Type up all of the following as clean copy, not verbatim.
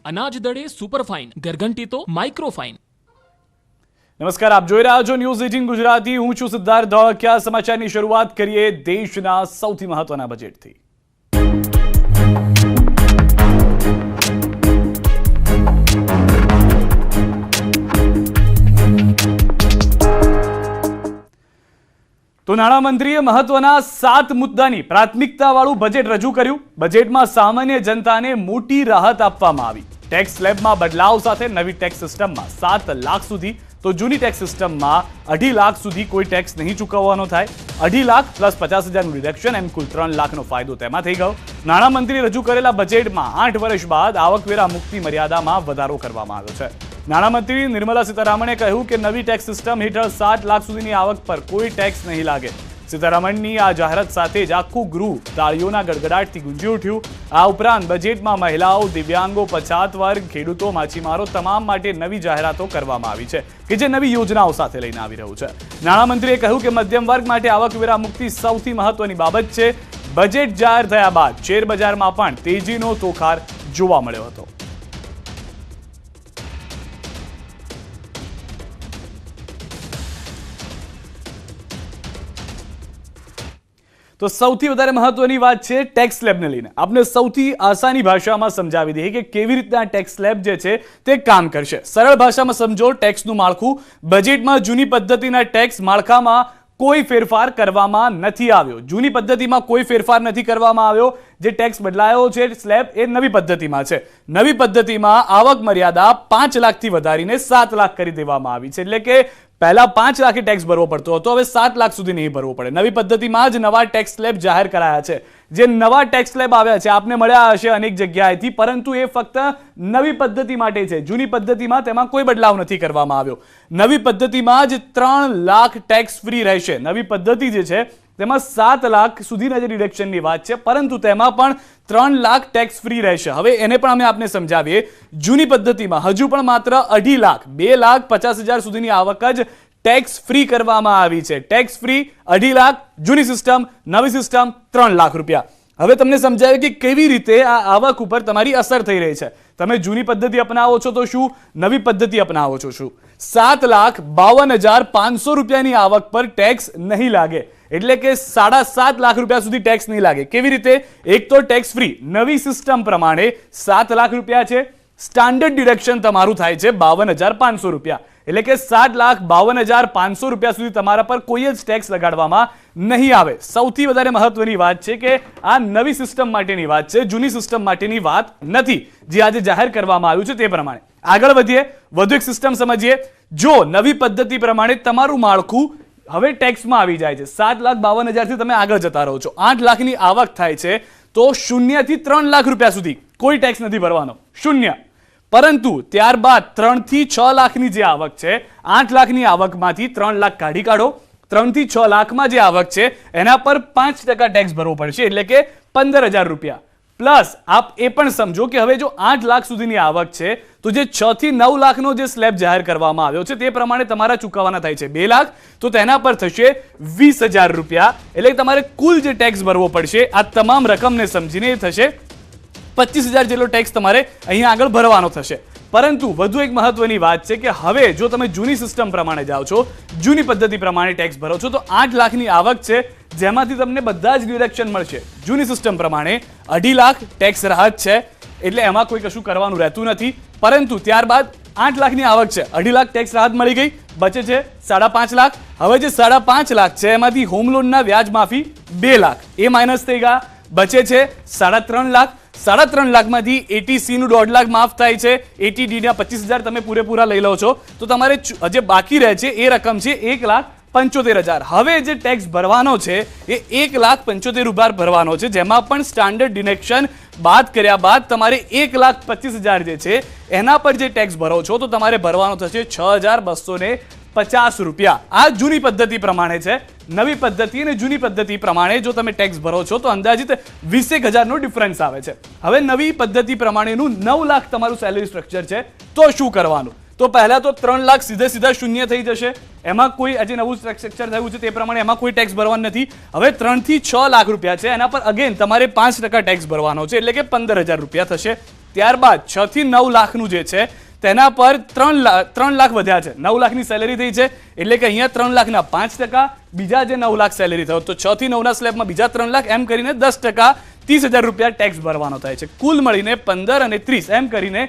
અનાજ દળે સુપરફાઇન, ગરઘંટી તો માઇક્રોફાઇન। નમસ્કાર, આપ જોઈ રહ્યા છો ન્યૂઝ 18 ગુજરાતી। હું છું સિદ્ધાર્થ ધોળકિયા। સમાચારની શરૂઆત કરીએ દેશના સૌથી મહત્વના બજેટથી। તો નાણામંત્રીએ મહત્વના 7 મુદ્દાની પ્રાથમિકતાવાળું બજેટ રજૂ કર્યું। બજેટમાં સામાન્ય જનતાને મોટી રાહત આપવામાં આવી। ટેક્સ સ્લેબમાં બદલાવ સાથે નવી ટેક્સ સિસ્ટમમાં 7 લાખ સુધી તો જૂની ટેક્સ સિસ્ટમમાં 2.5 લાખ સુધી કોઈ ટેક્સ નહીં ચૂકવવાનો થાય। 2.5 લાખ પ્લસ 50,000નું રિડક્શન, એમ કુલ 3 લાખનો ફાયદો તેમાં થઈ ગયો। નાણામંત્રીએ રજૂ કરેલા બજેટમાં 8 વર્ષ બાદ આવકવેરા મુક્તિ મર્યાદામાં વધારો કરવામાં આવ્યો છે। નાણામંત્રી નિર્મલા સીતારામણે કહ્યું કે નવી ટેક્સ સિસ્ટમ હેઠળ 7 લાખ સુધીની આવક પર કોઈ ટેક્સ નહીં લાગે। સીતારામનની આ જાહેરાત સાથે જ આખું ગૃહ તાળીઓના ગડગડાટથી ગુંજી ઉઠ્યું। આ ઉપરાંત બજેટમાં મહિલાઓ, દિવ્યાંગો, પછાત વર્ગ, ખેડૂતો, માછીમારો તમામ માટે નવી જાહેરાતો કરવામાં આવી છે કે જે નવી યોજનાઓ સાથે લઈને આવી રહ્યું છે। નાણામંત્રીએ કહ્યું કે મધ્યમ વર્ગ માટે આવકવેરા મુક્તિ સૌથી મહત્વની બાબત છે। બજેટ જાહેર થયા બાદ શેર બજારમાં પણ તેજીનો તોખાર જોવા મળ્યો હતો। તો સૌથી વધારે મહત્વની વાત છે ટેક્સ સ્લેબને લઈને। આપણે સૌથી આસાની ભાષામાં સમજાવી દઈએ કે કેવી રીતના ટેક્સ સ્લેબ જે છે તે કામ કરશે। સરળ ભાષામાં સમજો, ટેક્સનું માળખું। બજેટમાં જૂની પદ્ધતિના ટેક્સ માળખામાં કોઈ ફેરફાર કરવામાં નથી આવ્યો। જૂની પદ્ધતિમાં કોઈ ફેરફાર નથી કરવામાં આવ્યો। જે ટેક્સ બદલાયો છે સ્લેબ એ નવી પદ્ધતિમાં છે। નવી પદ્ધતિમાં આવક મર્યાદા 5 લાખથી વધારીને 7 લાખ કરી દેવામાં આવી છે। એટલે કે પહેલા 5 લાખે ટેક્સ ભરવો પડતો હતો, હવે 7 લાખ સુધી નહીં ભરવો પડે। નવી પદ્ધતિમાં જ નવા ટેક્સ સ્લેબ જાહેર કરાયા છે। જે નવા ટેક્સ સ્લેબ આવ્યા છે આપને મળ્યા હશે અનેક જગ્યાએથી, પરંતુ એ ફક્ત નવી પદ્ધતિ માટે છે। જૂની પદ્ધતિમાં તેમાં કોઈ બદલાવ નથી કરવામાં આવ્યો। નવી પદ્ધતિમાં જ 3 લાખ ટેક્સ ફ્રી રહેશે। નવી પદ્ધતિ જે છે તેમાં 7 લાખ સુધીના જે રિડક્શનની વાત છે, પરંતુ તેમાં પણ 3 લાખ ટેક્સ ફ્રી રહેશે। હવે એને પણ અમે આપને સમજાવીએ। જૂની પદ્ધતિમાં હજુ પણ માત્ર 2.5 લાખ 2,50,000 સુધીની આવક જ ટેક્સ ફ્રી કરવામાં આવી છે। ટેક્સ ફ્રી 2.5 લાખ, જૂની સિસ્ટમ, નવી સિસ્ટમ 3 લાખ રૂપિયા। હવે તમને સમજાય કે કેવી રીતે આ આવક ઉપર તમારી અસર થઈ રહી છે। તમે જૂની પદ્ધતિ અપનાવો છો તો શું, નવી પદ્ધતિ અપનાવો છો શું? 7,52,500 રૂપિયાની આવક પર ટેક્સ નહીં લાગે। એટલે કે 7.5 લાખ રૂપિયા સુધી ટેક્સ નહીં લાગે। કેવી રીતે? એક તો ટેક્સ ફ્રી નવી સિસ્ટમ પ્રમાણે 7 લાખ રૂપિયા છે। સ્ટાન્ડર્ડ ડિડક્શન તમારું થાય છે 52,500 રૂપિયા। એટલે કે 7,52,500 રૂપિયા સુધી તમારા પર કોઈ જ ટેક્સ લગાડવામાં નહીં આવે। સૌથી વધારે મહત્વની વાત છે કે આ નવી સિસ્ટમ માટેની વાત છે, જૂની સિસ્ટમ માટેની વાત નથી, જે આજે જાહેર કરવામાં આવ્યું છે તે પ્રમાણે। આગળ વધીએ, વધુ એક સિસ્ટમ સમજીએ। જો નવી પદ્ધતિ પ્રમાણે તમારું માળખું હવે ટેક્સમાં આવી જાય છે, 7,52,000 થી તમે આગળ જતા રહો છો, 8 લાખની આવક થાય છે, તો 0 થી 3 લાખ રૂપિયા સુધી કોઈ ટેક્સ નથી ભરવાનો, 0। પરંતુ ત્યારબાદ 3 થી 6 લાખની જે આવક છે, 8 લાખની આવકમાંથી 3 લાખ કાઢી કાઢો, 3 થી 6 લાખમાં જે આવક છે એના પર 5% ટેક્સ ભરવો પડશે, એટલે કે 15,000 રૂપિયા। પ્લસ આપ એ પણ સમજો કે હવે જો 8 લાખ સુધીની આવક છે તો જે 6 થી 9 લાખનો જે સ્લેબ જાહેર કરવામાં આવ્યો છે તે પ્રમાણે તમારા ચૂકવવાના થાય છે 2 લાખ, તો તેના પર થશે 20,000 રૂપિયા। એટલે તમારે કુલ જે ટેક્સ ભરવો પડશે આ તમામ રકમને સમજીને થશે 25,000 જેટલો ટેક્સ તમારે અહીંયા આગળ ભરવાનો થશે। પરંતુ વધુ એક મહત્વની વાત છે કે હવે જો તમે જૂની સિસ્ટમ પ્રમાણે જાઓ છો, જૂની પદ્ધતિ પ્રમાણે ટેક્સ ભરો છો, તો 8 લાખની આવક છે જેમાંથી તમને બધા જ ડિડક્શન મળશે। જૂની સિસ્ટમ પ્રમાણે 2.5 લાખ ટેક્સ રાહત છે, એટલે એમાં કોઈ કશું કરવાનું રહેતું નથી। પરંતુ ત્યારબાદ 8 લાખની આવક છે, 2.5 લાખ ટેક્સ રાહત મળી ગઈ, બચે છે 5.5 લાખ। હવે જે 5.5 લાખ છે એમાંથી હોમ લોનના વ્યાજ માફી 2 લાખ એ માઇનસ થઈ ગયા, બચે છે 3.5 લાખ। 3.5 લાખમાંથી ATC નું 1.5 લાખ માફ થાય છે, ATD ના 25,000 તમે પૂરેપૂરા લઈ લો છો, તો તમારે જે બાકી રહે છે એ રકમ છે 1,75,000। હવે જે ટેક્સ ભરવાનો છે એ 1,75,000 ભરવાનો છે, જેમાં પણ સ્ટાન્ડર્ડ ડિડક્શન બાદ કર્યા બાદ તમારે 1,25,000 જે છે એના પર જે ટેક્સ ભરો છો તો તમારે ભરવાનો થશે 6,250 રૂપિયા। આ જૂની પદ્ધતિ પ્રમાણે છે। નવી પદ્ધતિ અને જૂની પદ્ધતિ પ્રમાણે જો તમે ટેક્સ ભરો છો તો અંદાજિત 20,000 નો ડિફરન્સ આવે છે। હવે નવી પદ્ધતિ પ્રમાણેનું 9 લાખ તમારું સેલરી સ્ટ્રક્ચર છે, તો શું કરવાનું? તો પહેલા તો 3 લાખ સીધા શૂન્ય થઈ જશે। એમાં કોઈ આજે નવું સ્ટ્રક્ચર થયું છે તે પ્રમાણે એમાં કોઈ ટેક્સ ભરવાનો નથી। હવે 3 થી 6 લાખ રૂપિયા છે, એના પર અગેન તમારે 5% ટેક્સ ભરવાનો છે, એટલે કે 15,000 રૂપિયા થશે। ત્યારબાદ 6 થી 9 લાખનું જે છે તેના પર 3 લાખ વધ્યા છે. 9 લાખની સેલેરી થઈ છે એટલે કે અહીંયા 3 લાખના 5%, બીજા જે 9 લાખ સેલેરી થયો તો 6 થી 9ના સ્લેબમાં બીજા 3 લાખ, એમ કરીને 10%, 30,000 રૂપિયા ટેક્સ ભરવાનો થાય છે. કુલ મળીને 15 અને 30 એમ કરીને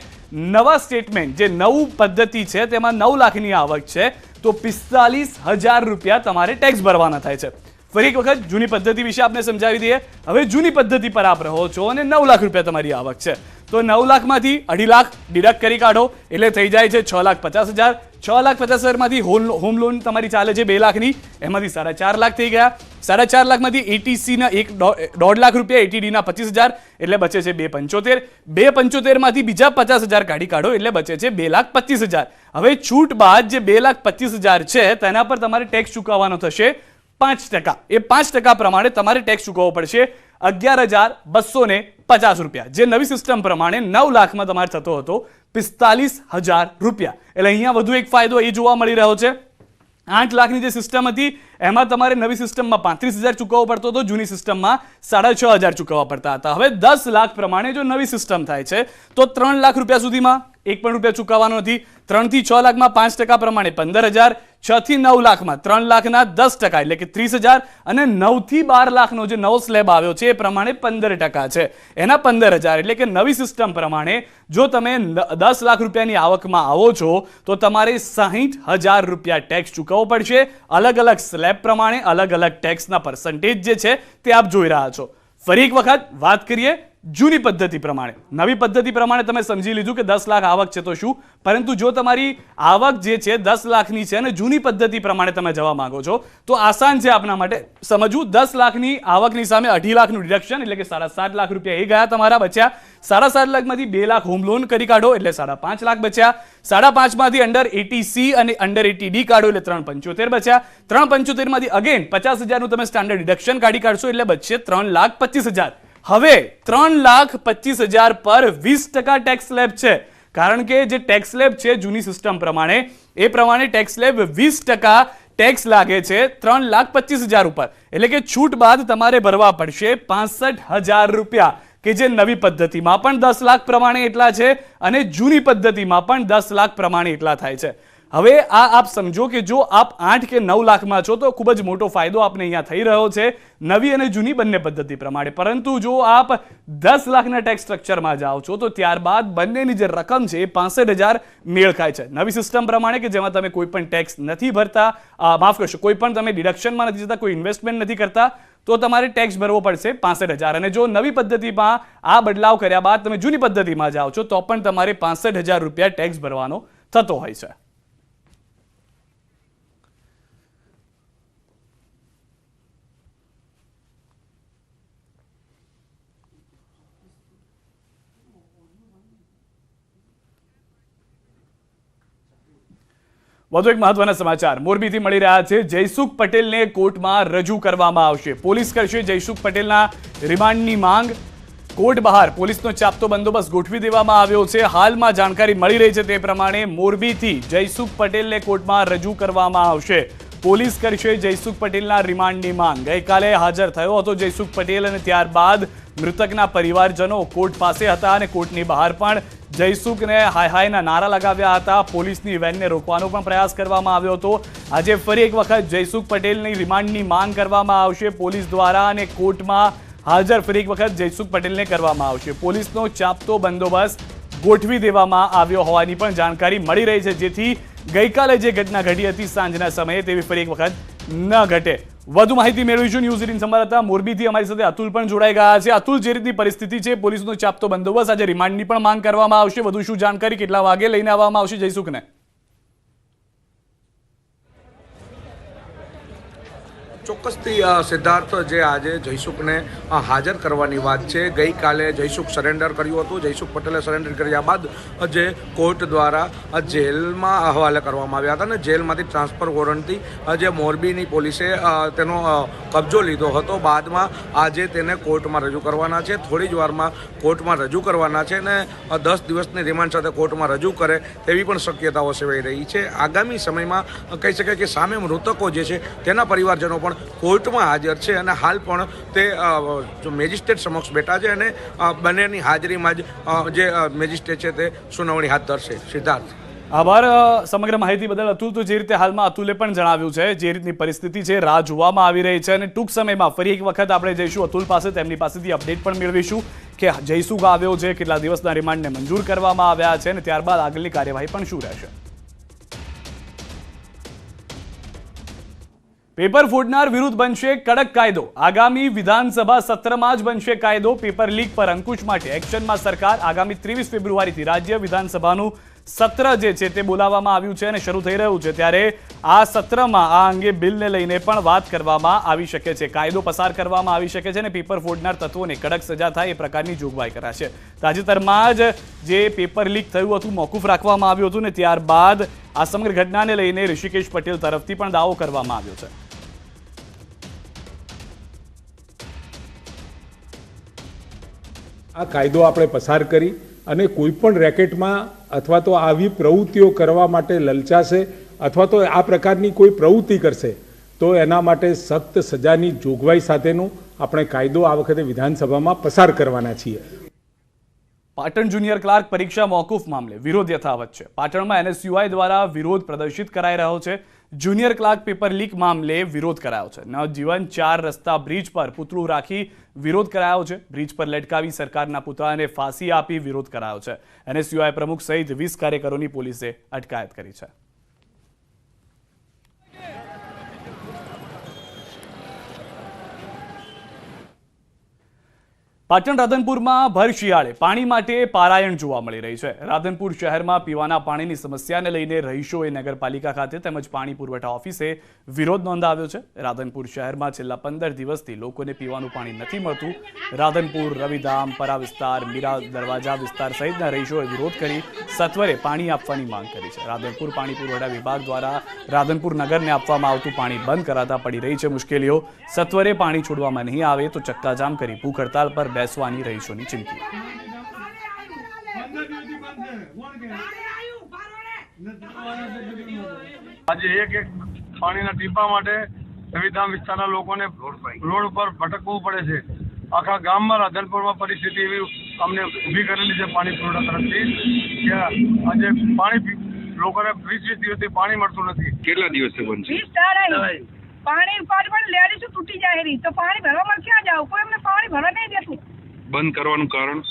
નવા સ્ટેટમેન્ટ જે નવું પદ્ધતિ છે તેમાં 9 લાખની આવક છે તો 45,000 રૂપિયા તમારે ટેક્સ ભરવાના થાય છે. ફરી એક વખત જૂની પદ્ધતિ વિશે આપને સમજાવી દઈએ. હવે જૂની પદ્ધતિ પર આપ રહો છો અને 9 લાખ રૂપિયા તમારી આવક છે તો 9 લાખમાંથી 2.5 લાખ ડિડક્ટ કરી કાઢો એટલે થઈ જાય છે 6,50,000. 6,50,000 માંથી હોમ લોન તમારી ચાલે છે 2 લાખની, એમાંથી 4.5 લાખ થઈ ગયા. 4.5 લાખમાંથી એટીસી ના 1.5 લાખ રૂપિયા, એટીડી ના 25,000 એટલે બચે છે 2,75,000. 2,75,000 માંથી બીજા 50,000 કાઢી કાઢો એટલે બચે છે 2,25,000. હવે છૂટ બાદ જે 2,25,000 છે તેના પર તમારે ટેક્સ ચૂકવવાનો થશે 5%. એ 5% પ્રમાણે તમારે ટેક્સ ચૂકવવો પડશે 11,250 રૂપિયા, જે નવી સિસ્ટમ પ્રમાણે 9 લાખમાં તમારે થતો હતો 45,000 રૂપિયા. એટલે અહીંયા વધુ એક ફાયદો એ જોવા મળી રહ્યો છે. 8 લાખની જે સિસ્ટમ હતી એમાં તમારે નવી સિસ્ટમમાં 35,000 ચૂકવવો પડતો હતો, જૂની સિસ્ટમમાં 6,500 ચૂકવવા પડતા હતા. હવે 10 લાખ પ્રમાણે જો નવી સિસ્ટમ થાય છે તો 3 લાખ રૂપિયા સુધીમાં 1 પણ રૂપિયા ચૂકવવાનો નથી. 3 થી 6 લાખમાં 5% પ્રમાણે 15,000, 6 થી 9 લાખમાં 3 લાખના 10% એટલે કે 30,000 અને 9 થી 12 લાખનો જે નવો સ્લેબ આવ્યો છે એ પ્રમાણે 15% છે, એના 15,000. એટલે કે નવી સિસ્ટમ પ્રમાણે જો તમે 10 લાખ રૂપિયાની આવકમાં આવો છો તો તમારે 60,000 રૂપિયા ટેક્સ ચૂકવવો પડશે. અલગ અલગ સ્લેબ પ્રમાણે અલગ અલગ ટેક્સના પર્સન્ટેજ જે છે તે આપ જોઈ રહ્યા છો. ફરી એક વખત વાત કરીએ જૂની પદ્ધતિ પ્રમાણે. નવી પદ્ધતિ પ્રમાણે તમે સમજી લીધું કે 10 લાખ આવક છે તો શું, પરંતુ જો તમારી આવક જે છે 10 લાખની છે અને જૂની પદ્ધતિ પ્રમાણે તમે જવા માંગો છો તો આસાન છે આપના માટે સમજવું. 10 લાખની આવકની સામે 2.5 લાખનું ડિડક્શન એટલે કે 7.5 લાખ રૂપિયા એ ગયા તમારા બચ્યા. 7.5 લાખમાંથી 2 લાખ હોમ લોન કરી કાઢો એટલે 5.5 લાખ બચ્યા. 5.5 માંથી અંડર એટીસી અને અંડર એટીડી કાઢો એટલે 3.75 બચ્યા. 3.75 માંથી અગેન 50,000 નું તમે સ્ટાન્ડર્ડ ડિડક્શન કાઢી કાઢશો એટલે બચશે 3,25,000. હવે 3,25,000 પર 20% ટેક્સ સ્લેબ છે, કારણ કે જે ટેક્સ સ્લેબ છે જૂની સિસ્ટમ પ્રમાણે એ પ્રમાણે ટેક્સ સ્લેબ 20% ટેક્સ લાગે છે 3,25,000 ઉપર. એટલે કે છૂટ બાદ તમારે ભરવા પડશે 65,000 રૂપિયા, કે જે નવી પદ્ધતિમાં પણ 10 લાખ પ્રમાણે એટલા છે અને જૂની પદ્ધતિમાં પણ 10 લાખ પ્રમાણે એટલા થાય છે. હવે આ આપ સમજો કે જો આપ 8 કે 9 લાખમાં છો તો ખૂબ જ મોટો ફાયદો આપને અહીંયા થઈ રહ્યો છે નવી અને જૂની બંને પદ્ધતિ પ્રમાણે. પરંતુ જો આપ 10 લાખના ટેક્સ સ્ટ્રક્ચરમાં જાઓ છો તો ત્યારબાદ બંનેની જે રકમ છે એ 65,000 મેળ ખાય છે. નવી સિસ્ટમ પ્રમાણે કે જેમાં તમે કોઈ પણ ટેક્સ નથી ભરતા, માફ કરશો, કોઈ પણ તમે ડિડક્શનમાં નથી જતા, કોઈ ઇન્વેસ્ટમેન્ટ નથી કરતા, તો તમારે ટેક્સ ભરવો પડશે 65,000. અને જો નવી પદ્ધતિમાં આ બદલાવ કર્યા બાદ તમે જૂની પદ્ધતિમાં જાઓ છો તો પણ તમારે 65,000 રૂપિયા ટેક્સ ભરવાનો થતો હોય છે. વધુ એક મહત્વના સમાચાર મોરબીથી મળી રહ્યા છે. જયસુખ પટેલને કોર્ટમાં રજૂ કરવામાં આવશે. પોલીસ કરશે જયસુખ પટેલના રિમાન્ડની માંગ. કોર્ટ બહાર પોલીસનો ચાપતો બંદોબસ્ત ગોઠવી દેવામાં આવ્યો છે. હાલમાં જાણકારી મળી રહી છે તે પ્રમાણે મોરબીથી જયસુખ પટેલને કોર્ટમાં રજૂ કરવામાં આવશે. પોલીસ કરશે જયસુખ પટેલના રિમાન્ડની માંગ. ગઈકાલે હાજર થયો હતો જયસુખ પટેલ અને ત્યારબાદ મૃતકના પરિવારજનો કોર્ટ પાસે હતા અને કોર્ટની બહાર પણ જયસુખને હાય હાયના નારા લગાવ્યા હતા. પોલીસની વેનને રોકવાનો પણ પ્રયાસ કરવામાં આવ્યો હતો. આજે ફરી એક વખત જયસુખ પટેલની રિમાન્ડની માંગ કરવામાં આવશે પોલીસ દ્વારા અને કોર્ટમાં હાજર ફરી એક વખત જયસુખ પટેલને કરવામાં આવશે. પોલીસનો ચાપતો બંદોબસ્ત ગોઠવી દેવામાં આવ્યો હોવાની પણ જાણકારી મળી રહી છે, જેથી ગઈકાલે જે ઘટના ઘટી હતી સાંજના સમયે તેવી ફરી એક વખત ન ઘટે. વધુ માહિતી મેળવીશું. ન્યૂઝ 18 સંવાદદાતા મોરબીથી અમારી સાથે અતુલ પણ જોડાઈ ગયા છે. અતુલ, જે રીતની પરિસ્થિતિ છે, પોલીસનો ચાપતો બંદોબસ્ત, આજે રિમાન્ડની પણ માંગ કરવામાં આવશે, વધુ શું જાણકારી, કેટલા વાગે લઈને આવવામાં આવશે જયસુખને? ચોક્કસથી સિદ્ધાર્થ, જે આજે જયસુખને હાજર કરવાની વાત છે. ગઈકાલે જયસુખ સરેન્ડર કર્યું હતું. જયસુખ પટેલે સરેન્ડર કર્યા બાદ જે કોર્ટ દ્વારા જેલમાં હવાલે કરવામાં આવ્યા હતા અને જેલમાંથી ટ્રાન્સફર વોરંટથી જે મોરબીની પોલીસે તેનો કબજો લીધો હતો. બાદમાં આજે તેને કોર્ટમાં રજૂ કરવાના છે. થોડી જ વારમાં કોર્ટમાં રજૂ કરવાના છે અને 10 દિવસની રિમાન્ડ સાથે કોર્ટમાં રજૂ કરે તેવી પણ શક્યતાઓ સેવાઈ રહી છે. આગામી સમયમાં કહી શકાય કે સામે મૃતકો જે છે તેના પરિવારજનો પણ પણ કોર્ટમાં હાજર છે અને હાલ પણ તે મેજિસ્ટ્રેટ સમક્ષ બેઠા છે અને બંનેની હાજરીમાં જ જે મેજિસ્ટ્રેટ છે તે સુનાવણી હાથ ધરશે. સિદ્ધાર્થ. આભાર સમગ્ર માહિતી બદલ અતુલ. તો જે રીતે હાલમાં અતુલે પણ જણાવ્યું છે જે રીતની પરિસ્થિતિ છે રાહ જોવામાં આવી રહી છે અને ટૂંક સમયમાં ફરી એક વખત આપણે જઈશું અતુલ પાસે, તેમની પાસેથી અપડેટ પણ મેળવીશું કે જયસુખ આવ્યો છે, કેટલા દિવસના રિમાન્ડને મંજૂર કરવામાં આવ્યા છે અને ત્યારબાદ આગળની કાર્યવાહી પણ શું રહેશે. પેપર ફોડનાર વિરુદ્ધ બનશે કડક કાયદો. આગામી વિધાનસભા સત્રમાં જ બનશે કાયદો. પેપર લીક પર અંકુશ માટે એક્શનમાં સરકાર. આગામી 23 ફેબ્રુઆરીથી રાજ્ય વિધાનસભાનું સત્ર જે છે તે બોલાવવામાં આવ્યું છે અને શરૂ થઈ રહ્યું છે, ત્યારે આ સત્રમાં આ અંગે બિલને લઈને પણ વાત કરવામાં આવી શકે છે, કાયદો પસાર કરવામાં આવી શકે છે અને પેપર ફોડનાર તત્વોને કડક સજા થાય એ પ્રકારની જોગવાઈ કરાશે. તાજેતરમાં જ જે પેપર લીક થયું હતું મોકૂફ રાખવામાં આવ્યું હતું ને ત્યારબાદ આ સમગ્ર ઘટનાને લઈને ઋષિકેશ પટેલ તરફથી પણ દાવો કરવામાં આવ્યો છે. આ કાયદો આપણે પસાર કરી અને કોઈ પણ રેકેટમાં અથવા તો આવી પ્રવૃત્તિઓ કરવા માટે લલચાશે અથવા તો આ પ્રકારની કોઈ પ્રવૃત્તિ કરશે તો એના માટે સખ્ત સજાની જોગવાઈ સાથેનો આપણે કાયદો આ વખતે વિધાનસભામાં પસાર કરવાના છીએ. પાટણ જુનિયર ક્લાર્ક પરીક્ષા મોકૂફ મામલે વિરોધ યથાવત છે. પાટણમાં NSUI દ્વારા વિરોધ પ્રદર્શિત કરાઈ રહ્યો છે. જુનિયર ક્લાર્ક પેપર લીક મામલે વિરોધ કરાયો છે. નવજીવન 4 રસ્તા બ્રિજ પર પૂતળું રાખી વિરોધ કરાયો છે. બ્રિજ પર લટકાવી સરકારના પુતળાને ફાંસી આપી વિરોધ કરાયો છે. NSUI પ્રમુખ સહિત 20 કાર્યકરોની પોલીસે અટકાયત કરી છે. પાટણ રાધનપુરમાં ભર શિયાળે પાણી માટે પારાયણ જોવા મળી રહી છે. રાધનપુર શહેરમાં પીવાના પાણીની સમસ્યાને લઈને રહીશોએ નગરપાલિકા ખાતે તેમજ પાણી પુરવઠા ઓફિસે વિરોધ નોંધાવ્યો છે. રાધનપુર શહેરમાં છેલ્લા 15 દિવસથી લોકોને પીવાનું પાણી નથી મળતું. રાધનપુર, રવિધામ, પરા વિસ્તાર, મીરા દરવાજા વિસ્તાર સહિતના રહીશોએ વિરોધ કરી સત્વરે પાણી આપવાની માંગ કરી છે. રાધનપુર પાણી પુરવઠા વિભાગ દ્વારા રાધનપુર નગરને આપવામાં આવતું પાણી બંધ કરાતા પડી રહી છે મુશ્કેલીઓ. સત્વરે પાણી છોડવામાં નહીં આવે તો ચક્કાજામ કરી ભૂખ હડતાલ પર બેસવાની રહીશોની ચીમકી. આજે એક પાણીના ટીપા માટે રવિધામ વિસ્તારના લોકોને રોડ ઉપર ભટકવું પડે છે. આખા ગામમાં રાધનપુરમાં પરિસ્થિતિ એવી અમને ઊભી કરેલી છે પાણી પુરવઠા તરફથી કે આજે પાણી લોકોને 20 દિવસથી પાણી મળતું નથી. કેટલા દિવસથી બનશે પાણી પણ લેડીઝ તૂટી જાય રહી તો પાણી ભરવામાં ક્યાં જાવ? કોઈ અમને પાણી ભરવા નહીં દેતું. બંધ કરવાનું કારણ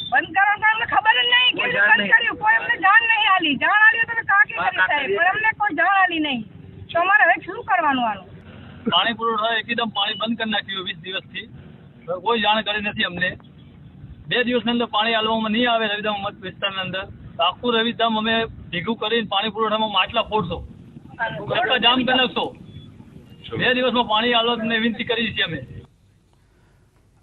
ખબર જ નહીં કે બંધ કર્યું. કોઈ અમને જાણ નહીં આલી. જાણ આલી તો કાકી કરી સાહેબ, પણ અમને કોઈ જાણ આલી નહીં. તો અમારે હવે શું કરવાનું? આનું પાણી પુરવઠા એકદમ પાણી બંધ કરી નાખ્યું 20 દિવસથી. કોઈ જાણકારી નથી અમને. 2 દિવસની અંદર પાણી આલવામાં નહીં આવે રવિધામ મત વિસ્તારની અંદર. આખું રવિધામ અમે ભેગું કરીને પાણી પુરવઠામાં માટલા ફોડશો, જામ કરી નાખશો. 2 દિવસમાં પાણી આલવાની વિનંતી કરી છે અમે.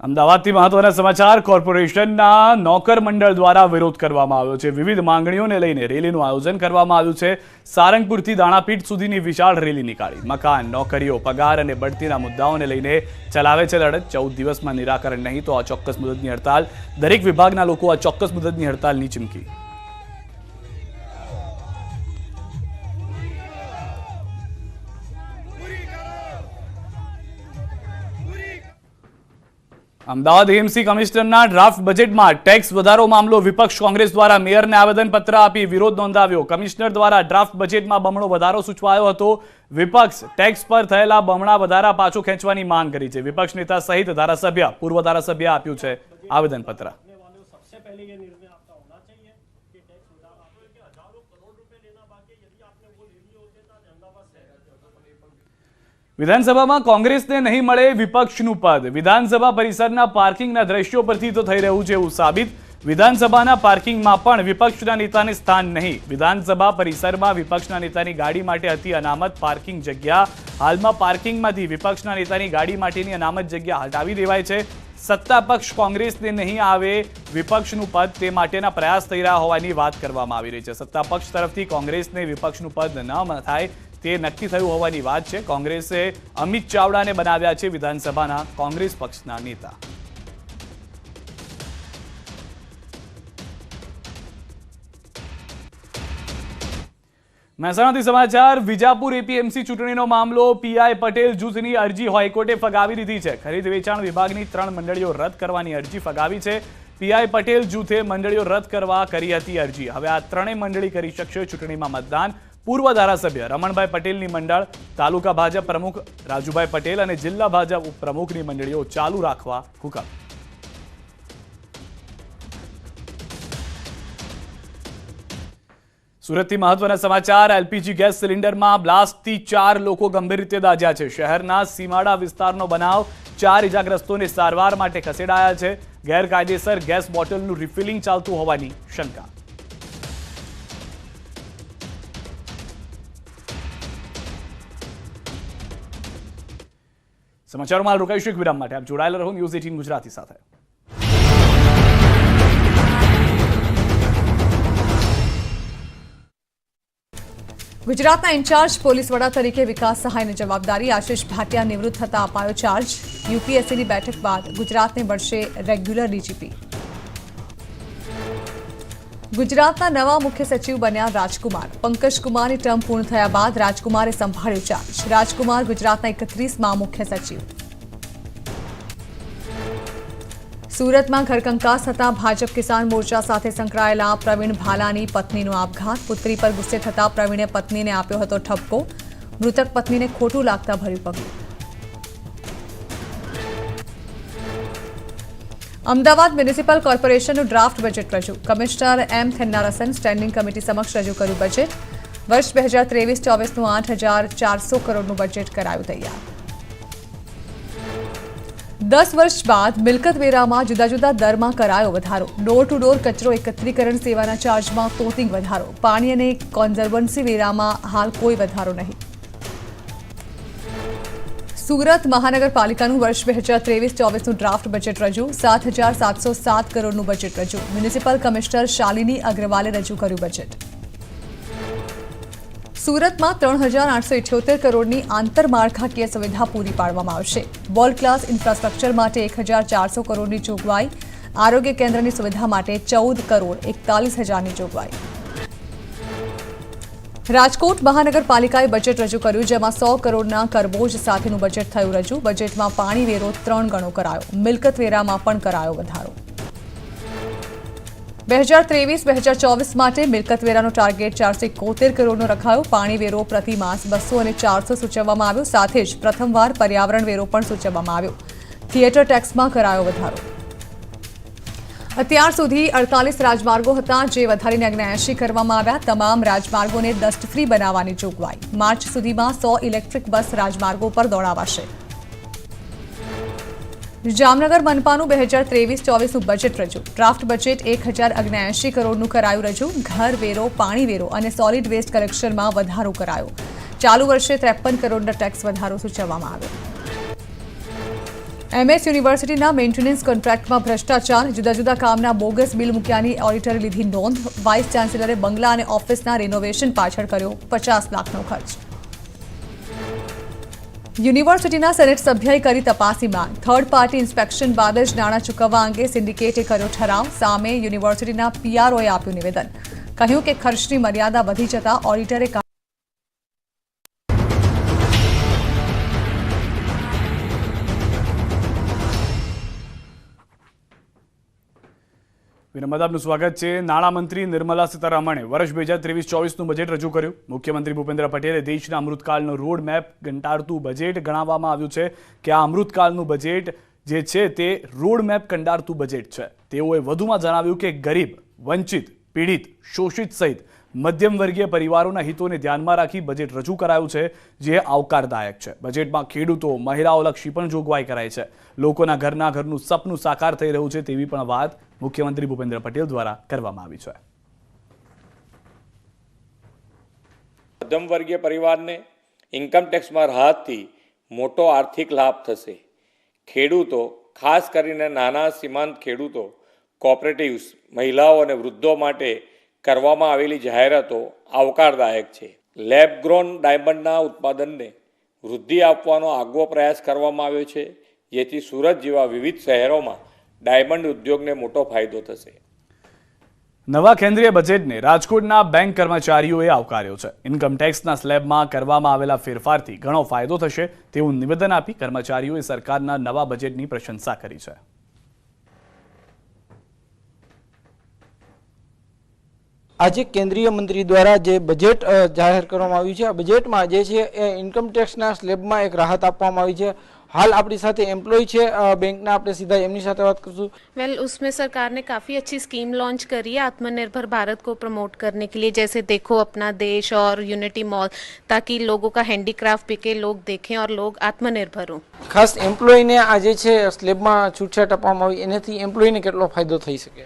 અમદાવાદથી મહત્વના સમાચાર. કોર્પોરેશનના નોકર મંડળ દ્વારા વિરોધ કરવામાં આવ્યો છે. વિવિધ માંગણીઓને લઈને રેલીનું આયોજન કરવામાં આવ્યું છે. સારંગપુરથી દાણાપીઠ સુધીની વિશાળ રેલી નીકાળી. મકાન, નોકરીઓ, પગાર અને બઢતીના મુદ્દાઓને લઈને ચલાવે છે લડત. 14 દિવસમાં નિરાકરણ નહીં તો અચોક્કસ મુદતની હડતાલ. દરેક વિભાગના લોકો અચોક્કસ મુદતની હડતાલની ચીમકી. અમદાવાદ એએમસી કમિશનરના ડ્રાફ્ટ બજેટમાં ટેક્સ વધારો મામલો. વિપક્ષ કોંગ્રેસ દ્વારા મેયરને આવેદનપત્ર આપી વિરોધ નોંધાવ્યો. કમિશનર દ્વારા ડ્રાફ્ટ બજેટમાં બમણો વધારો સૂચવાયો હતો. વિપક્ષ ટેક્સ પર થયેલા બમણા વધારા પાછો ખેંચવાની માંગ કરી છે. વિપક્ષ નેતા સહિત ધારાસભ્ય, પૂર્વ ધારાસભ્ય આપ્યું છે આવેદનપત્ર. વિધાનસભામાં કોંગ્રેસને નહીં મળે વિપક્ષનું પદ. વિધાનસભા પરિસરના પાર્કિંગના દ્રશ્યો પરથી તો થઈ રહ્યું છે એવું સાબિત. વિધાનસભાના પાર્કિંગમાં પણ વિપક્ષના નેતાને સ્થાન નહીં. વિધાનસભા પરિસરમાં વિપક્ષના નેતાની ગાડી માટે હતી અનામત પાર્કિંગ જગ્યા. હાલમાં પાર્કિંગમાંથી વિપક્ષના નેતાની ગાડી માટેની અનામત જગ્યા હટાવી દેવાય છે. સત્તા પક્ષ કોંગ્રેસને નહીં આવે વિપક્ષનું પદ તે માટેના પ્રયાસ થઈ રહ્યા હોવાની વાત કરવામાં આવી રહી છે. સત્તા પક્ષ તરફથી કોંગ્રેસને વિપક્ષનું પદ ન થાય તે નક્કી થયું હોવાની વાત છે. કોંગ્રેસે અમિત ચાવડાને બનાવ્યા છે વિધાનસભાના કોંગ્રેસ પક્ષના નેતા. મહેસાણાથી સમાચાર. વિજાપુર એપીએમસી ચૂંટણીનો મામલો. પીઆઈ પટેલ જૂથની અરજી હાઈકોર્ટે ફગાવી દીધી છે. ખરીદ વેચાણ વિભાગની 3 મંડળીઓ રદ કરવાની અરજી ફગાવી છે. પીઆઈ પટેલ જૂથે મંડળીઓ રદ કરવા કરી હતી અરજી. હવે આ 3 મંડળી કરી શકશે ચૂંટણીમાં મતદાન. પૂર્વ ધારાસભ્ય રમણભાઈ પટેલની મંડળ, તાલુકા ભાજપ પ્રમુખ રાજુભાઈ પટેલ અને જિલ્લા ભાજપ ઉપપ્રમુખની મંડળીઓ ચાલુ રાખવા હુકમ. સુરતથી મહત્વના સમાચાર. એલપીજી ગેસ સિલિન્ડરમાં બ્લાસ્ટથી 4 લોકો ગંભીર રીતે દાઝ્યા છે. શહેરના સીમાડા વિસ્તારનો બનાવ. 4 ઇજાગ્રસ્તોને સારવાર માટે ખસેડાયા છે. ગેરકાયદેસર ગેસ બોટલનું રિફિલિંગ ચાલતું હોવાની શંકા. સમાચારોમાં રોકાઈશું એક વિરામ માટે. આપ જોડાયેલા રહો ન્યૂઝ 18 ગુજરાતી સાથે. ગુજરાતના ઇન્ચાર્જ પોલીસ વડા તરીકે વિકાસ સહાયની જવાબદારી આશિષ ભાટિયા નિવૃત્ત થતા અપાયો ચાર્જ. યુપીએસસીની બેઠક બાદ ગુજરાતને મળશે રેગ્યુલર ડીજીપી. ગુજરાતના નવા મુખ્ય સચિવ બન્યા રાજકુમાર. પંકજકુમારની ટર્મ પૂર્ણ થયા બાદ રાજકુમારે સંભાળ્યો ચાર્જ. રાજકુમાર ગુજરાતના 31મા મુખ્ય સચિવ. સુરતમાં ઘરકંકાસ થતા ભાજપ કિસાન મોરચા સાથે સંકળાયેલા પ્રવીણ ભાલાની પત્નીનો આપઘાત. પુત્રી પર ગુસ્સે થતા પ્રવીણે પત્નીને આપ્યો હતો ઠપકો. મૃતક પત્નીને ખોટું લાગતા ભર્યું પગલું. અમદાવાદ મ્યુનિસિપલ કોર્પોરેશનનું ડ્રાફ્ટ બજેટ રજૂ. Commissioner M Thennarasan standing committee સમક્ષ રજૂ કર્યું બજેટ. વર્ષ 2023-24નું 8,400 કરોડનું બજેટ કરાયું તૈયાર. 10 વર્ષ બાદ મિલકત વેરામાં જુદા જુદા દરમાં કરાયો વધારો. ડોર ટુ ડોર કચરો એકત્રીકરણ સેવાના ચાર્જમાં તોતિંગ વધારો. પાણી અને કોન્ઝર્વન્સી વેરામાં હાલ કોઈ વધારો નહીં. સુરત મહાનગરપાલિકાનું વર્ષ 2023-24નું ડ્રાફ્ટ બજેટ રજૂ. 7,707 કરોડનું બજેટ રજૂ. મ્યુનિસિપલ કમિશનર શાલિની અગ્રવાલે રજૂ કર્યું બજેટ. સુરતમાં 3,878 કરોડની આંતરમાળખાકીય સુવિધા પૂરી પાડવામાં આવશે. વર્લ્ડ ક્લાસ ઇન્ફ્રાસ્ટ્રક્ચર માટે 1,400 કરોડની જોગવાઈ. આરોગ્ય કેન્દ્રની સુવિધા માટે 14,41,00,000ની જોગવાઈ. રાજકોટ મહાનગરપાલિકાએ બજેટ રજૂ કર્યું, જેમાં 100 કરોડના કરબોજ સાથેનું બજેટ થયું રજૂ. બજેટમાં પાણી વેરો 3 ગણો કરાયો. મિલકત વેરામાં પણ કરાયો વધારો. 2023-2024 માટે મિલકત વેરાનો ટાર્ગેટ 471 કરોડનો રખાયો. પાણી વેરો પ્રતિ માસ 200 અને 400 સૂચવવામાં આવ્યો. સાથે જ પ્રથમવાર પર્યાવરણ વેરો પણ સૂચવવામાં આવ્યો. થિયેટર ટેક્સમાં કરાયો વધારો. અત્યાર સુધી 48 રાજમાર્ગો હતા, જે વધારીને 79 કરવામાં આવ્યા. તમામ રાજમાર્ગોને ડસ્ટ ફ્રી બનાવવાની જોગવાઈ. માર્ચ સુધીમાં 100 ઇલેક્ટ્રિક બસ રાજમાર્ગો પર દોડાવાશે. જામનગર મનપાનું 2023-24નું બજેટ રજૂ. ડ્રાફ્ટ બજેટ 1,079 કરોડનું કરાયું રજૂ. ઘર વેરો, પાણી વેરો અને સોલિડ વેસ્ટ કલેક્શનમાં વધારો કરાયો. ચાલુ વર્ષે 53 કરોડના ટેક્સ વધારો સૂચવવામાં આવ્યો. એમએસ યુનિવર્સિટીના મેન્ટેનન્સ કોન્ટ્રાક્ટમાં ભ્રષ્ટાચાર. જુદા જુદા કામના બોગસ બિલ મૂક્યાની ઓડિટરે લીધી નોંધ. વાઇસ ચાન્સેલરે બંગલા અને ઓફિસના રિનોવેશન પાછળ કર્યો 50 લાખનો ખર્ચ. યુનિવર્સિટીના સેનેટ સભ્યએ કરી તપાસની માંગ. થર્ડ પાર્ટી ઇન્સ્પેક્શન બાદ જ નાણાં ચૂકવવા અંગે સિન્ડિકેટે કર્યો ઠરાવ. સામે યુનિવર્સિટીના પીઆરઓએ આપ્યું નિવેદન. કહ્યું કે ખર્ચની મર્યાદા વધી જતા ઓડિટરે વિનમ્રતાનું સ્વાગત છે. નાણામંત્રી નિર્મલા સીતારમણે વર્ષ 2023-24નું બજેટ રજૂ કર્યું. મુખ્યમંત્રી ભૂપેન્દ્ર પટેલે દેશના અમૃતકાળનો રોડ મેપ કંટાળતું બજેટ ગણાવવામાં આવ્યું છે કે આ અમૃતકાળનું બજેટ જે છે તે રોડ મેપ કંટાળતું બજેટ છે. તેઓએ વધુમાં જણાવ્યું કે ગરીબ, વંચિત, પીડિત, શોષિત સહિત મધ્યમ વર્ગીય પરિવારોના હિતોને ધ્યાનમાં રાખી બજેટ રજૂ કરાયું છે, જે આવકારદાયક છે. બજેટમાં ખેડૂતો, મહિલાઓલક્ષી પણ જોગવાઈ કરાઈ છે. લોકોના ઘરનું સપનું સાકાર થઈ રહ્યું છે તેવી પણ વાત મુખ્યમંત્રી ભૂપેન્દ્ર પટેલ દ્વારા કરવામાં આવી છે. મધ્યમ વર્ગીય પરિવારને ઇન્કમ ટેક્સમાં રાહતથી મોટો આર્થિક લાભ થશે. ખેડૂતો, ખાસ કરીને નાના સીમાંત ખેડૂતો, કોઓપરેટિવ્સ, મહિલાઓ અને વૃદ્ધો માટે કરવામાં આવેલી જાહેરાતો આવકારદાયક છે. લેબ ગ્રોન ડાયમંડના ઉત્પાદનને વૃદ્ધિ આપવાનો આગવો પ્રયાસ કરવામાં આવ્યો છે, જેથી સુરત જેવા વિવિધ શહેરોમાં ડાયમંડ ઉદ્યોગને મોટો ફાયદો થશે. નવા કેન્દ્રીય બજેટને રાજકોટના બેંક કર્મચારીઓએ આવકાર્યો છે. ઇન્કમટેક્સના સ્લેબમાં કરવામાં આવેલા ફેરફારથી ઘણો ફાયદો થશે તેવું નિવેદન આપી કર્મચારીઓએ સરકારના નવા બજેટની પ્રશંસા કરી છે. આજે કેન્દ્રીય મંત્રી દ્વારા જે બજેટ જાહેર કરવામાં આવ્યું છે, આ બજેટમાં જે છે એ ઇન્કમટેક્સના સ્લેબમાં એક રાહત આપવામાં આવી છે. हाल अपनी साथ एम्प्लॉय છે બેંકના, આપણે સીધા એમની સાથે વાત કરશું. वेल उसमें सरकार ने काफ़ी अच्छी स्कीम लॉन्च करी है आत्मनिर्भर भारत को प्रमोट करने के लिए. जैसे देखो अपना देश और यूनिटी मॉल, ताकि लोगों का हैंडीक्राफ्ट बिके, लोग देखें और लोग आत्मनिर्भर हों. ખાસ એમ્પ્લોયને આજે છે સ્લેબમાં છૂટછાટ આપવામાં આવી, એનાથી એમ્પ્લોયને કેટલો ફાયદો થઈ શકે?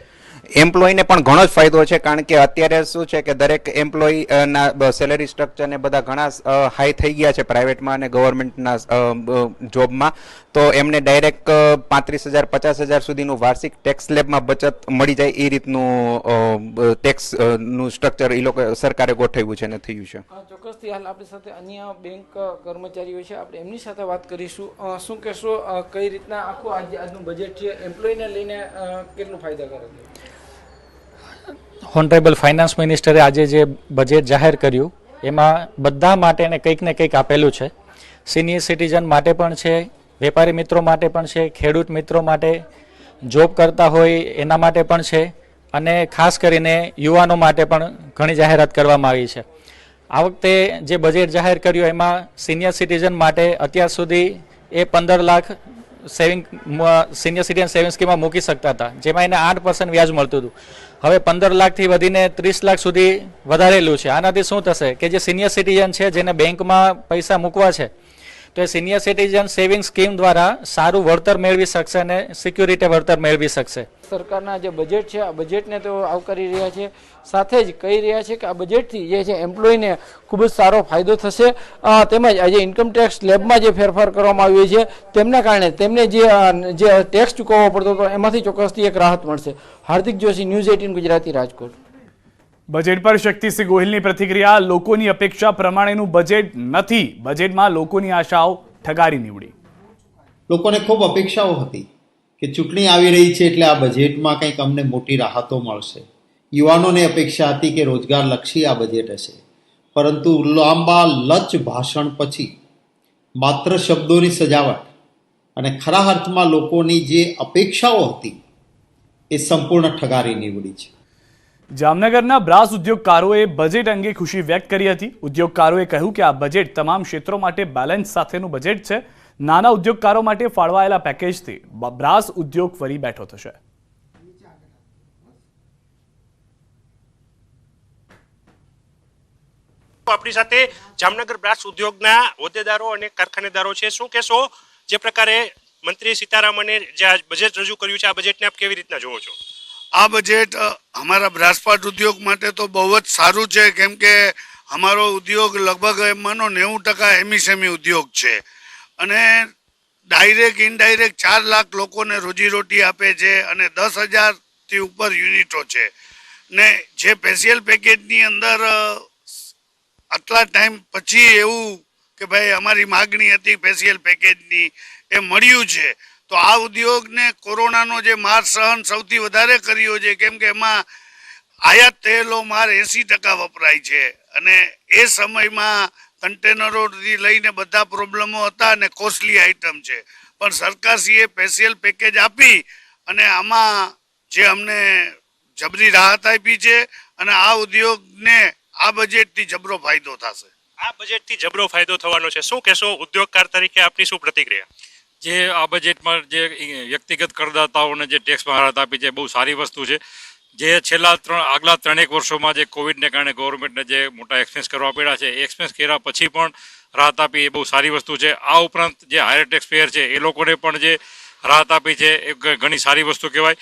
એમ્પ્લોયને પણ ઘણો જ ફાયદો છે, કારણ કે અત્યારે શું છે કે દરેક એમ્પ્લોયના સેલેરી સ્ટ્રક્ચર ને બધા ઘણા હાઈ થઈ ગયા છે પ્રાઇવેટમાં અને ગવર્મેન્ટના જોબમાં. તો એમને ડાયરેક્ટ 35,000 50,000 સુધીનું વાર્ષિક ટેક્સ સ્લેબમાં બચત મળી જાય એ રીતનું ટેક્સનું સ્ટ્રક્ચર એ લોકો સરકારે ગોઠવ્યું છે અને થયું છે. ચોક્કસથી હાલ આપણી સાથે અન્ય બેંક કર્મચારીઓ છે, આપણે એમની સાથે વાત કરીશું. શું કહેશો, કઈ રીતના આખું આજનું બજેટ છે એમ્પ્લોયને લઈને કેટલું ફાયદાકારક છે? હોનરેબલ ફાઇનાન્સ મિનિસ્ટરે આજે જે બજેટ જાહેર કર્યું એમાં બધા માટેને કંઈક ને કંઈક આપેલું છે. સિનિયર સિટીઝન માટે પણ છે, વેપારી મિત્રો માટે પણ છે, ખેડૂત મિત્રો માટે, જોબ કરતા હોય એના માટે પણ છે, અને ખાસ કરીને યુવાનો માટે પણ ઘણી જાહેરાત કરવામાં આવી છે. આ વખતે જે બજેટ જાહેર કર્યું એમાં સિનિયર સિટીઝન માટે અત્યાર સુધી એ 15 લાખ સિનિયર સિટીઝન સેવિંગ સ્કીમમાં મૂકી શકતા હતા, જેમાં એને 8% વ્યાજ મળતું હતું. હવે 15 લાખથી વધીને 30 લાખ સુધી વધારેલું છે. આનાથી શું થશે કે જે સિનિયર સિટીઝન છે જેને બેંકમાં પૈસા મૂકવા છે, તો એ સિનિયર સિટીઝન સેવિંગ સ્કીમ દ્વારા સારું વળતર મેળવી શકશે અને સિક્યુરિટી વળતર મેળવી શકશે. સરકારના જે બજેટ છે આ બજેટને તેઓ આવકારી રહ્યા છે, સાથે જ કહી રહ્યા છે કે આ બજેટથી જે છે એમ્પ્લોયને ખૂબ જ સારો ફાયદો થશે. તેમજ આજે ઇન્કમટેક્સ સ્લેબમાં જે ફેરફાર કરવામાં આવ્યો છે તેમના કારણે તેમને જે ટેક્સ ચૂકવવો પડતો હતો એમાંથી ચોક્કસથી એક રાહત મળશે. હાર્દિક જોશી, ન્યૂઝ 18 ગુજરાતી, રાજકોટ. બજેટ પર શક્તિસિંહ ગોહિલની પ્રતિક્રિયા. લોકોની અપેક્ષા પ્રમાણેનું બજેટ નથી. બજેટમાં લોકોની આશાઓ ઠગારી નીવડી. લોકોને ખૂબ અપેક્ષાઓ હતી કે ચૂંટણી આવી રહી છે એટલે આ બજેટમાં કંઈક અમને મોટી રાહતો મળશે. યુવાનોને અપેક્ષા હતી કે રોજગારલક્ષી આ બજેટ હશે, પરંતુ લાંબા લચ ભાષણ પછી માત્ર શબ્દોની સજાવટ અને ખરા અર્થમાં લોકોની જે અપેક્ષાઓ હતી એ સંપૂર્ણ ઠગારી નીવડી છે. જામનગરના બ્રાસ ઉદ્યોગકારોએ બજેટ અંગે ખુશી વ્યક્ત કરી હતી. ઉદ્યોગકારોએ કહ્યું કે આ બજેટ તમામ ક્ષેત્રો માટે બેલેન્સ સાથેનું બજેટ છે. નાના ઉદ્યોગકારો માટે ફાળવાયેલા પેકેજથી બ્રાસ ઉદ્યોગ ફરી બેઠો થશે. આપણી સાથે જામનગર બ્રાસ ઉદ્યોગના હોદ્દેદારો અને કારખાનેદારો છે. શું કહેશો, જે પ્રકારે મંત્રી સીતારામને જે બજેટ રજૂ કર્યું છે, આ બજેટને આપ કેવી રીતના જોવો છો? આ બજેટ અમારા બ્રાસપાટ ઉદ્યોગ માટે તો બહુ જ સારું છે, કેમ કે અમારો ઉદ્યોગ લગભગ માનો 90% એમએસએમઈ ઉદ્યોગ છે અને ડાયરેક્ટ ઇનડાયરેક્ટ 4 લાખ લોકોને રોજીરોટી આપે છે અને 10,000થી ઉપર યુનિટો છે. ને જે સ્પેશિયલ પેકેજની અંદર આટલા ટાઈમ પછી એવું કે ભાઈ અમારી માગણી હતી સ્પેશિયલ પેકેજની, એ મળ્યું છે. તો આ ઉદ્યોગને કોરોનાનો જે માર સહન સૌથી વધારે કર્યો છે, કેમ કે એમાં આયાત થયેલો માર 80% વપરાય છે અને એ સમયમાં કન્ટેનરોથી લઈને બધા પ્રોબ્લેમો હતા અને કોસ્ટલી આઇટમ છે. પણ સરકારશ્રીએ સ્પેશિયલ પેકેજ આપી અને આમાં જે અમને જબરી રાહત આપી છે અને આ ઉદ્યોગને આ બજેટથી જબરો ફાયદો થશે. આ બજેટથી જબરો ફાયદો થવાનો છે. શું કહેશો, ઉદ્યોગકાર તરીકે આપની શું પ્રતિક્રિયા? જે આ બજેટમાં જે વ્યક્તિગત કરદાતાઓને જે ટેક્સમાં રાહત આપી છે, બહુ સારી વસ્તુ છે. જે આગલા 3-1 વર્ષોમાં જે કોવિડને કારણે ગવર્મેન્ટને જે મોટા એક્સપેન્સ કરવા પડ્યા છે, એ એક્સપેન્સ કર્યા પછી પણ રાહત આપી, એ બહુ સારી વસ્તુ છે. આ ઉપરાંત જે હાયર ટેક્સ પેયર છે એ લોકોને પણ જે રાહત આપી છે એ ઘણી સારી વસ્તુ કહેવાય.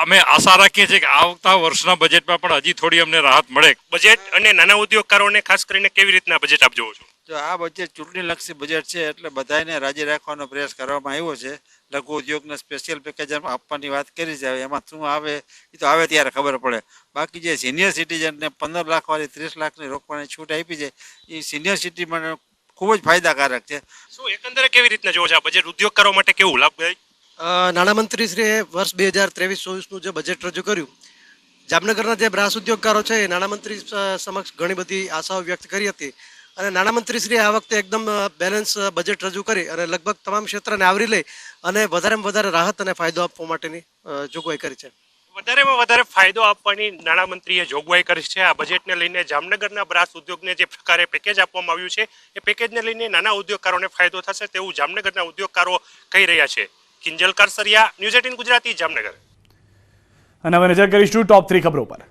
અમે આશા રાખીએ છીએ કે આવતા વર્ષના બજેટમાં પણ હજી થોડી અમને રાહત મળે. બજેટ અને નાના ઉદ્યોગકારોને ખાસ કરીને કેવી રીતના બજેટ આપ જોવો છો? જો આ બજેટ ચૂંટણીલક્ષી બજેટ છે એટલે બધાને રાજી રાખવાનો પ્રયાસ કરવામાં આવ્યો છે. લઘુ ઉદ્યોગને સ્પેશિયલ પેકેજ આપવાની વાત કરી છે, એમાં શું આવે એ તો આવે ત્યારે ખબર પડે. બાકી જે સિનિયર સિટીઝનને 15 લાખવાળી 30 લાખની રોકવાની છૂટ આપી છે એ સિનિયર સિટીઝન ખૂબ જ ફાયદાકારક છે. શું એકંદરે કેવી રીતના જોવો છો આ બજેટ ઉદ્યોગકારો માટે કેવું લાભદાયક? નાણામંત્રીશ્રીએ વર્ષ 2023-24નું જે બજેટ રજૂ કર્યું જામનગરના જે બ્રાસ ઉદ્યોગકારો છે એ નાણામંત્રી સમક્ષ ઘણી બધી આશાઓ વ્યક્ત કરી હતી અને નાણામંત્રીશ્રીએ આ વખતે એકદમ બેલેન્સ બજેટ રજૂ કરી અને લગભગ તમામ ક્ષેત્રને આવરી લઈ અને વધારેમાં વધારે રાહત અને ફાયદો આપવા માટેની જોગવાઈ કરી છે. વધારેમાં વધારે ફાયદો આપવાની નાણામંત્રીએ જોગવાઈ કરી છે. આ બજેટને લઈને જામનગરના બ્રાસ ઉદ્યોગને જે પ્રકારે પેકેજ આપવામાં આવ્યું છે એ પેકેજને લઈને નાના ઉદ્યોગકારોને ફાયદો થશે તેવું જામનગરના ઉદ્યોગકારો કહી રહ્યા છે. કિંજલ કારસરિયા, ન્યૂઝ 18 ગુજરાતી, જામનગર. અને હવે નજર કરીશું ટોપ 3 ખબરો પર.